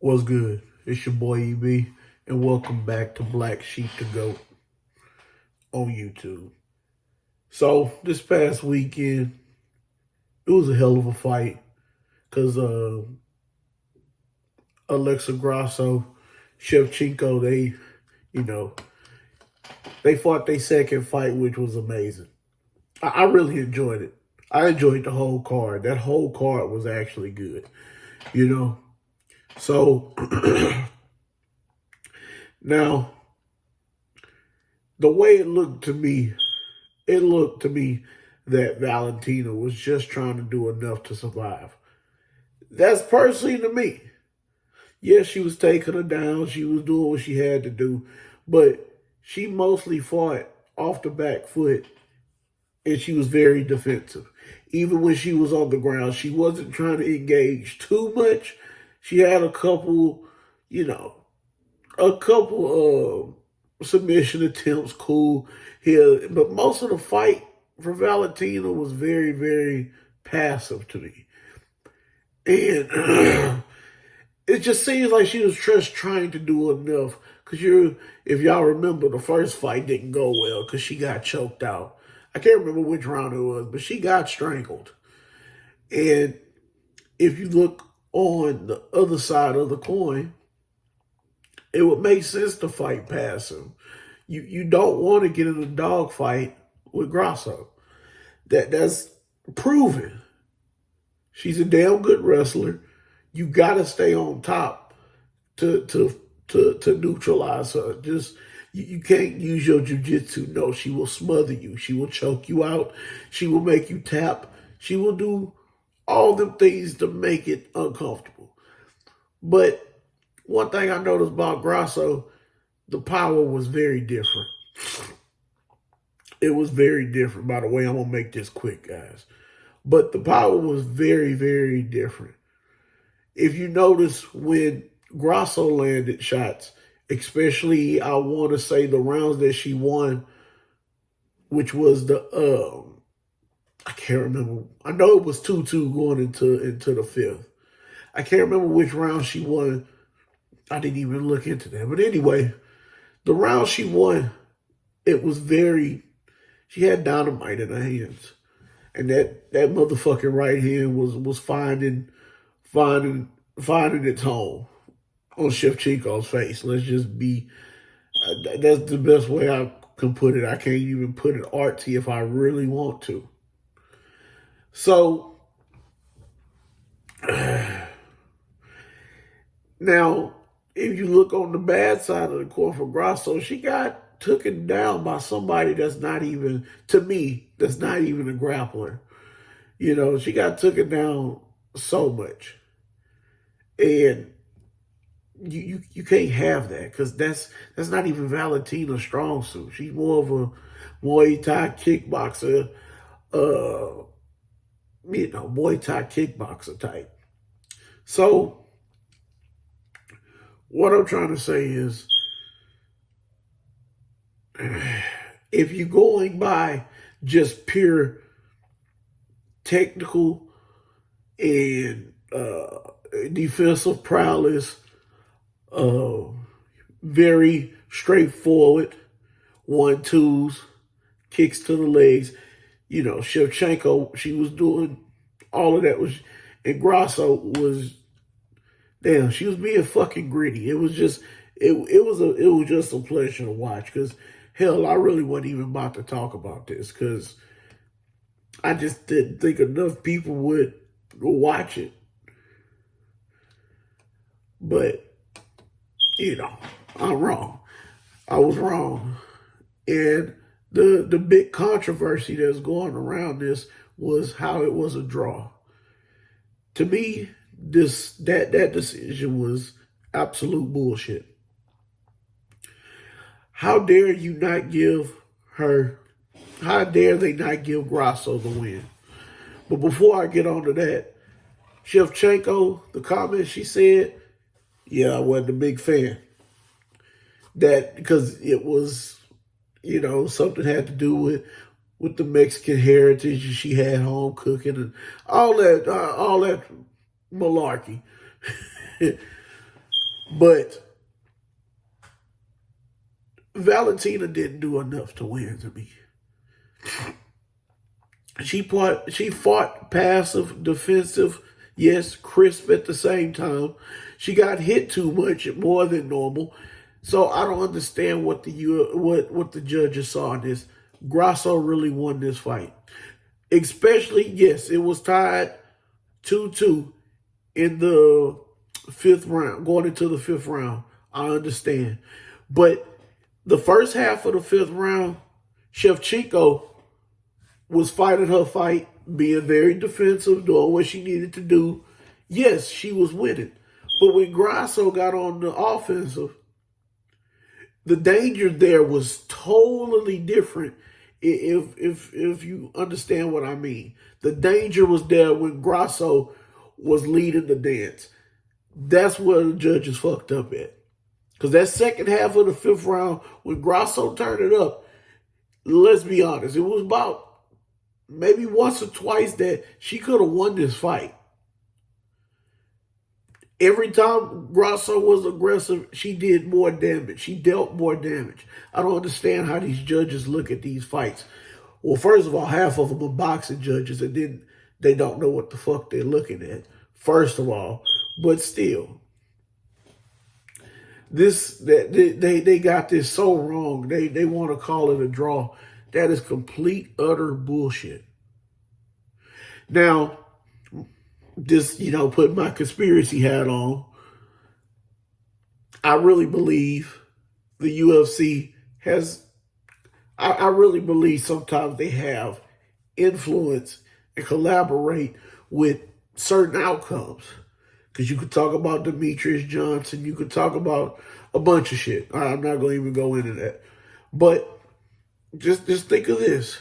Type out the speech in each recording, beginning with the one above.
What's good? It's your boy EB, and welcome back to Black Sheep to Goat on YouTube. So this past weekend, it was a hell of a fight because Alexa Grasso, Shevchenko, you know, they fought their second fight, which was amazing. I really enjoyed it. I enjoyed the whole card. That whole card was actually good, you know. So now, the way it looked to me that Valentina was just trying to do enough to survive. That's personally to me. Yes, she was taking her down. She was doing what she had to do. But she mostly fought off the back foot and she was very defensive. Even when she was on the ground, she wasn't trying to engage too much. She had you know, a couple submission attempts, cool here, but most of the fight for Valentina was very, very passive to me, and it just seems like she was just trying to do enough. If y'all remember, the first fight didn't go well because she got choked out. I can't remember which round it was, but she got strangled. And if you look on the other side of the coin, it would make sense to fight passive. You don't want to get in a dogfight with Grasso. That's proven. She's a damn good wrestler. You got to stay on top to neutralize her. You can't use your jujitsu. No, she will smother you. She will choke you out. She will make you tap. She will do all them things to make it uncomfortable. But one thing I noticed about Grasso, the power was very different. It was very different. By the way, I'm going to make this quick, guys. But the power was very, very different. If you notice when Grasso landed shots, especially I want to say the rounds that she won, which was I can't remember. I know it was 2-2 going into the fifth. I can't remember which round she won. I didn't even look into that. But anyway, the round she won, it was she had dynamite in her hands. And that motherfucking right hand was finding its home on Shevchenko's face. Let's just be, that's the best way I can put it. I can't even put it artsy if I really want to. So, now, if you look on the bad side of the court for Grasso, she got taken down by somebody that's not even, to me, that's not even a grappler. You know, she got taken down so much. And you can't have that because that's not even Valentina's strong suit. She's more of a Muay Thai kickboxer, Muay Thai kickboxer type. So what I'm trying to say is, if you're going by just pure technical and defensive prowess, very straightforward 1-2s, kicks to the legs. You know, Shevchenko, she was doing all of that. And Grasso was, damn, she was being fucking gritty. It was just, it was just a pleasure to watch. Because hell, I really wasn't even about to talk about this because I just didn't think enough people would watch it. But I'm wrong. I was wrong. And the big controversy that's going around this was how it was a draw. To me, that decision was absolute bullshit. How dare you not give her, how dare they not give Grasso the win? But before I get on to that, Shevchenko, the comment she said, yeah, I wasn't a big fan. That because it was, something had to do with the Mexican heritage she had home cooking and all that malarkey. But Valentina didn't do enough to win to me. She fought passive, defensive, yes, crisp at the same time. She got hit too much, more than normal. So I don't understand what the judges saw in this. Grasso really won this fight. Especially, yes, it was tied 2-2 in the fifth round, going into the fifth round. I understand. But the first half of the fifth round, Shevchenko was fighting her fight, being very defensive, doing what she needed to do. Yes, she was winning. But when Grasso got on the offensive, the danger there was totally different. If you understand what I mean, the danger was there when Grasso was leading the dance. That's where the judges fucked up at. Because that second half of the fifth round, when Grasso turned it up, let's be honest, it was about maybe once or twice that she could have won this fight. Every time Grasso was aggressive, she did more damage. She dealt more damage. I don't understand how these judges look at these fights. Well, first of all, half of them are boxing judges, and then they don't know what the fuck they're looking at, first of all. But still, they got this so wrong. They want to call it a draw. That is complete, utter bullshit. Now, just, put my conspiracy hat on. I really believe the UFC has, I really believe sometimes they have influence and collaborate with certain outcomes. Because you could talk about Demetrius Johnson, you could talk about a bunch of shit. I'm not going to even go into that. But just think of this.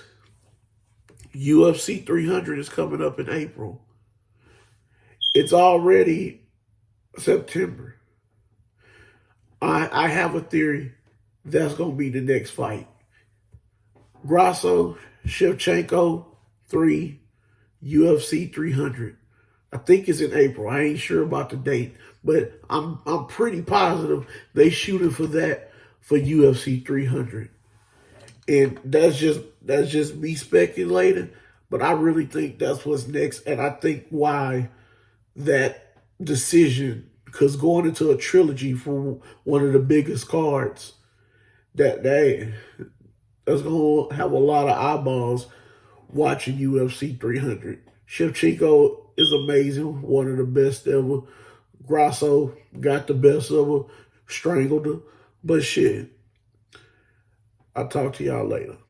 UFC 300 is coming up in April. It's already September. I have a theory that's going to be the next fight. Grasso, Shevchenko, 3, UFC 300. I think it's in April. I ain't sure about the date, but I'm pretty positive they shooting for that for UFC 300. And that's just me speculating, but I really think that's what's next, and I think why that decision, because going into a trilogy for one of the biggest cards, that's going to have a lot of eyeballs watching UFC 300. Shevchenko is amazing, one of the best ever. Grasso got the best of her, strangled her. But shit, I'll talk to y'all later.